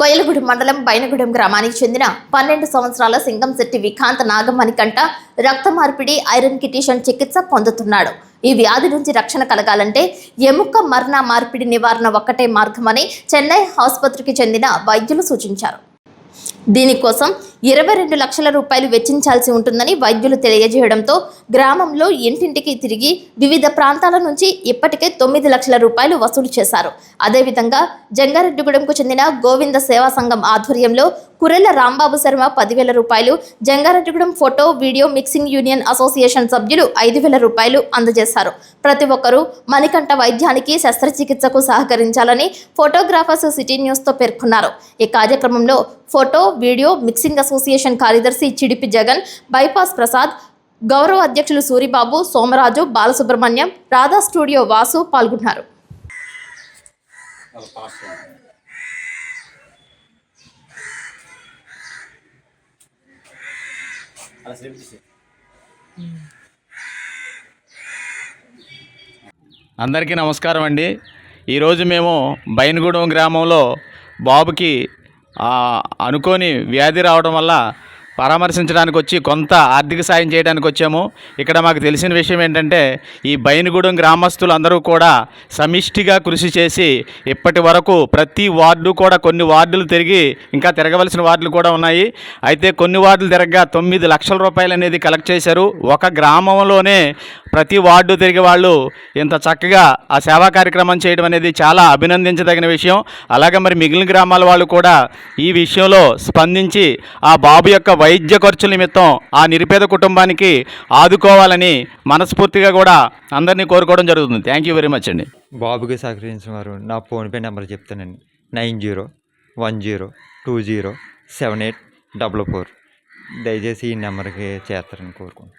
కొయ్యలగూడెం మండలం బైనగూడెం గ్రామానికి చెందిన 12 సంవత్సరాల సింగంశెట్టి వికాంత్ నాగమణికంట రక్త మార్పిడి ఐరన్ కిటిషన్ చికిత్స పొందుతున్నాడు. ఈ వ్యాధి నుంచి రక్షణ కలగాలంటే ఎముక మరణ మార్పిడి నివారణ ఒక్కటే మార్గమని చెన్నై ఆసుపత్రికి చెందిన వైద్యులు సూచించారు. దీనికోసం 22 లక్షల రూపాయలు వెచ్చించాల్సి ఉంటుందని వైద్యులు తెలియజేయడంతో గ్రామంలో ఇంటింటికి తిరిగి వివిధ ప్రాంతాల నుంచి ఇప్పటికే 9 లక్షల రూపాయలు వసూలు చేశారు. అదేవిధంగా జంగారెడ్డిగూడెంకు చెందిన గోవింద సేవా సంఘం ఆధ్వర్యంలో కురెల రాంబాబు శర్మ 10,000 రూపాయలు, Jangareddygudem photo video mixing union association సభ్యులు 5,000 రూపాయలు అందజేశారు. ప్రతి ఒక్కరూ మణికంఠ వైద్యానికి శస్త్రచికిత్సకు సహకరించాలని ఫోటోగ్రాఫర్స్ సిటీ న్యూస్తో పేర్కొన్నారు. ఈ కార్యక్రమంలో ఫోటో వీడియో మిక్సింగ్ అసోసియేషన్ కార్యదర్శి చిడిపి జగన్, బైపాస్ ప్రసాద్, గౌరవ అధ్యక్షులు సూరిబాబు, సోమరాజు, బాలసుబ్రహ్మణ్యం, రాధా స్టూడియో వాసు పాల్గొన్నారు. అందరికీ నమస్కారం అండి. ఈరోజు మేము బైనగూడెం గ్రామంలో బాబుకి అనుకోని వ్యాధి రావడం వల్ల పరామర్శించడానికి వచ్చి కొంత ఆర్థిక సాయం చేయడానికి వచ్చాము. ఇక్కడ మాకు తెలిసిన విషయం ఏంటంటే ఈ బైనగూడెం గ్రామస్తులు అందరూ కూడా సమిష్టిగా కృషి చేసి ఇప్పటి వరకు ప్రతి వార్డు కూడా కొన్ని వార్డులు తిరిగి ఇంకా తిరగవలసిన వార్డులు కూడా ఉన్నాయి. అయితే కొన్ని వార్డులు తిరగగా 9 లక్షల రూపాయలు అనేది కలెక్ట్ చేశారు. ఒక గ్రామంలోనే ప్రతి వార్డు తిరిగి వాళ్ళు ఇంత చక్కగా ఆ సేవా కార్యక్రమం చేయడం అనేది చాలా అభినందించదగిన విషయం. అలాగే మరి మిగిలిన గ్రామాల వాళ్ళు కూడా ఈ విషయంలో స్పందించి ఆ బాబు యొక్క వైద్య ఖర్చుల నిమిత్తం ఆ నిరుపేద కుటుంబానికి ఆదుకోవాలని మనస్ఫూర్తిగా కూడా అందరినీ కోరుకోవడం జరుగుతుంది. థ్యాంక్ యూ వెరీ మచ్ అండి. బాబుకి సహకరించిన వారు నా ఫోన్పే నెంబర్ చెప్తానండి. 9010207844. దయచేసి ఈ నెంబర్కి చేస్తారని కోరుకుంటున్నాను.